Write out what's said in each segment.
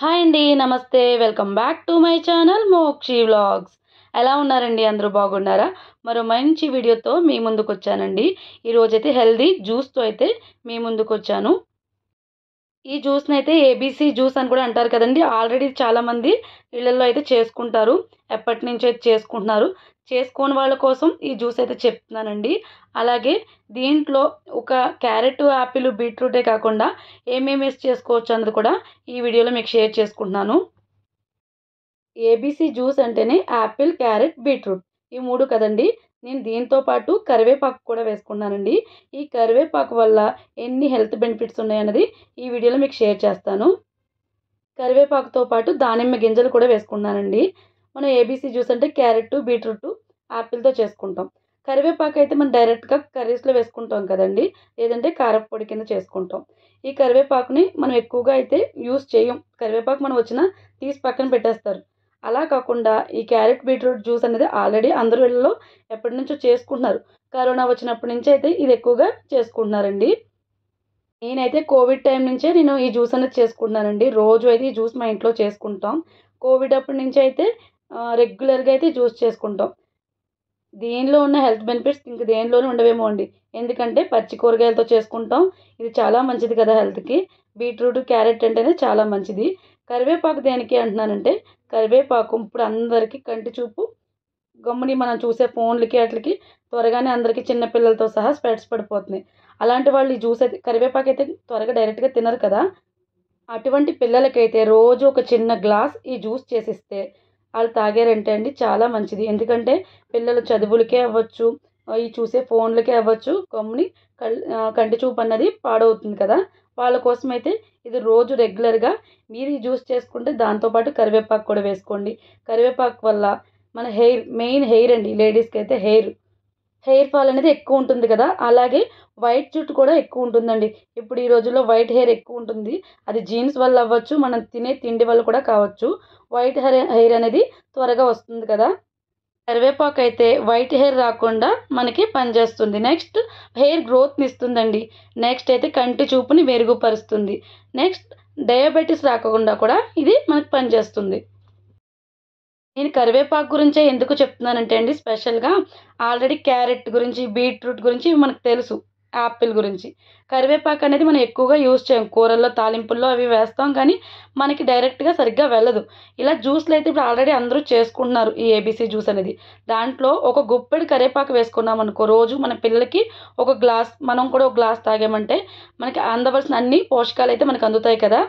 Hi అండి. నమస్తే. Welcome back to my channel Mokshi vlogs. ఎలా ఉన్నారండి? అందరూ బాగున్నారా? మరో మంచి వీడియోతో మీ ముందుకొచ్చానండి. ఈరోజైతే హెల్తీ జ్యూస్‌తో అయితే మీ ముందుకొచ్చాను. ఈ జ్యూస్‌నైతే ఏబీసీ జ్యూస్ అని కూడా అంటారు కదండీ! ఆల్రెడీ చాలామంది ఇళ్లల్లో అయితే చేసుకుంటారు. ఎప్పటినుంచో అయితే చేసుకుంటున్నారు. చేసుకోని వాళ్ళ కోసం ఈ జ్యూస్ అయితే చెప్తున్నానండి. అలాగే దీంట్లో ఒక క్యారెట్, యాపిల్, బీట్రూటే కాకుండా ఏమేమి ఏసి చేసుకోవచ్చు అన్నది కూడా ఈ వీడియోలో మీకు షేర్ చేసుకుంటున్నాను. ఏబీసీ జ్యూస్ అంటేనే యాపిల్, క్యారెట్, బీట్రూట్ ఈ 3 కదండీ! నేను దీంతో పాటు కరివేపాకు కూడా వేసుకున్నానండి. ఈ కరివేపాకు వల్ల ఎన్ని హెల్త్ బెనిఫిట్స్ ఉన్నాయన్నది ఈ వీడియోలో మీకు షేర్ చేస్తాను. కరివేపాకుతో పాటు దానిమ్మ గింజలు కూడా వేసుకున్నానండి. మనం ఏబీసీ జ్యూస్ అంటే క్యారెట్, బీట్రూట్, యాపిల్‌తో చేసుకుంటాం. కరివేపాకు అయితే మనం డైరెక్ట్‌గా కర్రీస్‌లో వేసుకుంటాం కదండీ! లేదంటే కారప్పొడి కింద చేసుకుంటాం. ఈ కరివేపాకుని మనం ఎక్కువగా అయితే యూజ్ చేయం. కరివేపాకు మనం వచ్చినా తీసి పక్కన పెట్టేస్తారు. అలా కాకుండా ఈ క్యారెట్, బీట్రూట్ జ్యూస్ అనేది ఆల్రెడీ అందరి ఇళ్లలో ఎప్పటినుంచో చేసుకుంటున్నారు. కరోనా వచ్చినప్పటి నుంచి అయితే ఇది ఎక్కువగా చేసుకుంటున్నారండి. నేనైతే కోవిడ్ టైం నుంచే నేను ఈ జ్యూస్ అనేది చేసుకుంటున్నానండి. రోజు అయితే ఈ జ్యూస్ మా ఇంట్లో చేసుకుంటాం. కోవిడ్ అప్పటి నుంచి అయితే రెగ్యులర్‌గా అయితే జ్యూస్ చేసుకుంటాం. దీనిలో ఉన్న హెల్త్ బెనిఫిట్స్ ఇంక దేనిలోనూ ఉండవేమో అండి. ఎందుకంటే పచ్చి కూరగాయలతో చేసుకుంటాం. ఇది చాలా మంచిది కదా హెల్త్‌కి. బీట్రూట్, క్యారెట్ అంటేనే చాలా మంచిది. కరివేపాకు దేనికి అంటున్నానంటే, కరివేపాకు ఇప్పుడు అందరికీ కంటి చూపు గమ్ముని మనం చూసే ఫోన్‌లకి ఆటిలకి త్వరగానే అందరికి చిన్న పిల్లలతో సహా స్పెట్స్ పడిపోతున్నాయి. అలాంటి వాళ్ళు ఈ జ్యూస్ అయితే కరివేపాకైతే త్వరగా డైరెక్ట్‌గా తినరు కదా! అటువంటి పిల్లలకైతే రోజు ఒక చిన్న గ్లాస్ ఈ జ్యూస్ చేసిస్తే ఆళ్ళు తాగారంటే అండి చాలా మంచిది. ఎందుకంటే పిల్లలు చదువులకే అవ్వచ్చు, ఈ చూసే ఫోన్‌లకే అవ్వచ్చు గమ్ముని కంటి చూపు అన్నది పాడవుతుంది కదా! వాళ్ళ కోసమైతే ఇది రోజు రెగ్యులర్‌గా మీరు ఈ జ్యూస్ చేసుకుంటే దాంతో పాటు కరివేపాకు కూడా వేసుకోండి. కరివేపాకు వల్ల మన మెయిన్ హెయిర్ అండి లేడీస్‌కైతే హెయిర్ ఫాల్ అనేది ఎక్కువ ఉంటుంది కదా! అలాగే వైట్ జుట్టు కూడా ఎక్కువ ఉంటుందండి. ఇప్పుడు ఈ రోజుల్లో వైట్ హెయిర్ ఎక్కువ ఉంటుంది. అది జీన్స్ వల్ల అవ్వచ్చు, మనం తినే తిండి వల్ల కూడా కావచ్చు. వైట్ హెయిర్ అనేది త్వరగా వస్తుంది కదా! కరివేపాకైతే వైట్ హెయిర్ రాకుండా మనకి పనిచేస్తుంది. నెక్స్ట్ హెయిర్ గ్రోత్‌ని ఇస్తుందండి. నెక్స్ట్ అయితే కంటి చూపుని మెరుగుపరుస్తుంది. నెక్స్ట్ డయాబెటిస్ రాకుండా కూడా ఇది మనకు పనిచేస్తుంది. నేను కరివేపాకు గురించే ఎందుకు చెప్తున్నానంటే అండి స్పెషల్‌గా ఆల్రెడీ క్యారెట్ గురించి, బీట్రూట్ గురించి ఇవి మనకు తెలుసు. యాపిల్ గురించి. కరివేపాకు అనేది మనం ఎక్కువగా యూజ్ చేయం. కూరల్లో, తాలింపుల్లో అవి వేస్తాం కానీ మనకి డైరెక్ట్‌గా సరిగ్గా వెళ్ళదు. ఇలా జ్యూస్‌లు అయితే ఇప్పుడు ఆల్రెడీ అందరూ చేసుకుంటున్నారు. ఈ ఏబీసీ జ్యూస్ అనేది. దాంట్లో ఒక గుప్పెడు కరివేపాకు వేసుకున్నామనుకో రోజు మన పిల్లలకి ఒక గ్లాస్ మనం కూడా ఒక గ్లాస్ తాగామంటే మనకి అందవలసిన అన్ని పోషకాలైతే మనకు అందుతాయి కదా!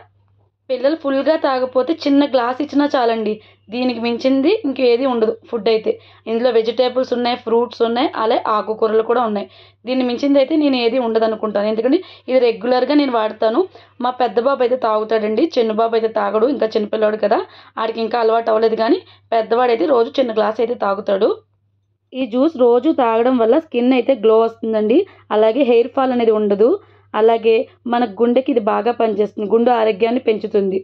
పిల్లలు ఫుల్‌గా తాగపోతే చిన్న గ్లాస్ ఇచ్చినా చాలండి. దీనికి మించింది ఇంకేది ఉండదు ఫుడ్ అయితే. ఇందులో వెజిటబుల్స్ ఉన్నాయి, ఫ్రూట్స్ ఉన్నాయి, అలాగే ఆకుకూరలు కూడా ఉన్నాయి. దీన్ని మించిందయితే నేను ఏది ఉండదనుకుంటాను. ఎందుకంటే ఇది రెగ్యులర్‌గా నేను వాడతాను. మా పెద్ద బాబు అయితే తాగుతాడండి. చిన్న బాబు అయితే తాగడు. ఇంకా చిన్న పిల్లోడు కదా! ఆడికి ఇంకా అలవాటు అవ్వలేదు కానీ పెద్దవాడైతే రోజు చిన్న గ్లాస్ అయితే తాగుతాడు. ఈ జ్యూస్ రోజు తాగడం వల్ల స్కిన్ అయితే గ్లో వస్తుందండి. అలాగే హెయిర్ ఫాల్ అనేది ఉండదు. అలాగే మన గుండెకి ఇది బాగా పనిచేస్తుంది. గుండె ఆరోగ్యాన్ని పెంచుతుంది.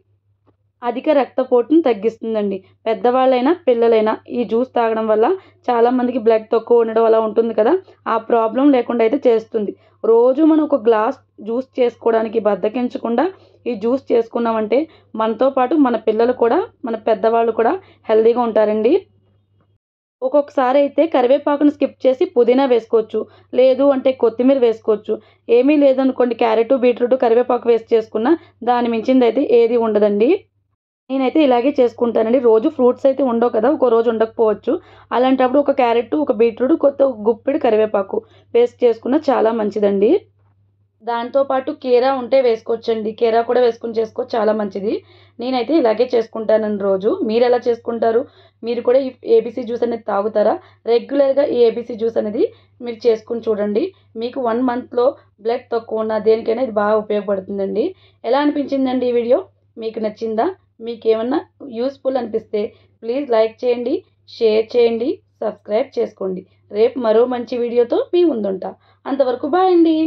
అధిక రక్తపోటుని తగ్గిస్తుందండి. పెద్దవాళ్ళైనా, పిల్లలైనా ఈ జ్యూస్ తాగడం వల్ల చాలామందికి బ్లడ్ తక్కువ ఉండడం అలా ఉంటుంది కదా! ఆ ప్రాబ్లమ్ లేకుండా అయితే చేస్తుంది. రోజు మనం ఒక గ్లాస్ జ్యూస్ చేసుకోవడానికి బద్ధకించకుండా ఈ జ్యూస్ చేసుకున్నామంటే మనతో పాటు మన పిల్లలు కూడా, మన పెద్దవాళ్ళు కూడా హెల్తీగా ఉంటారండి. ఒక్కొక్కసారి అయితే కరివేపాకుని స్కిప్ చేసి పుదీనా వేసుకోవచ్చు. లేదు అంటే కొత్తిమీర వేసుకోవచ్చు. ఏమీ లేదనుకోండి క్యారెట్, బీట్రూట్, కరివేపాకు వేసి చేసుకున్నా దాన్ని మించిందయితే ఏది ఉండదండి. నేనైతే ఇలాగే చేసుకుంటానండి. రోజు ఫ్రూట్స్ అయితే ఉండవు కదా! ఒక్కో రోజు ఉండకపోవచ్చు. అలాంటప్పుడు ఒక క్యారెట్, ఒక బీట్రూట్, గుప్పెడు కరివేపాకు పేస్ట్ చేసుకున్న చాలా మంచిదండి. దాంతో పాటు కీరా ఉంటే వేసుకోవచ్చండి. కీరా కూడా వేసుకొని చేసుకోవచ్చు చాలా మంచిది. నేనైతే ఇలాగే చేసుకుంటానండి రోజు. మీరెలా చేసుకుంటారు? మీరు కూడా ఈ ఏబీసీ జ్యూస్ అనేది తాగుతారా? రెగ్యులర్‌గా ఈ ఏబీసీ జ్యూస్ అనేది మీరు చేసుకొని చూడండి. మీకు 1 మంత్‌లో బ్లడ్ తక్కువున్నా దేనికైనా ఇది బాగా ఉపయోగపడుతుందండి. ఎలా అనిపించిందండి ఈ వీడియో? మీకు నచ్చిందా? మీకేమన్నా యూజ్‌ఫుల్ అనిపిస్తే ప్లీజ్ లైక్ చేయండి, షేర్ చేయండి, సబ్స్క్రైబ్ చేసుకోండి. రేపు మరో మంచి వీడియోతో మీ ముందుంటా. అంతవరకు బాయ్ అండి.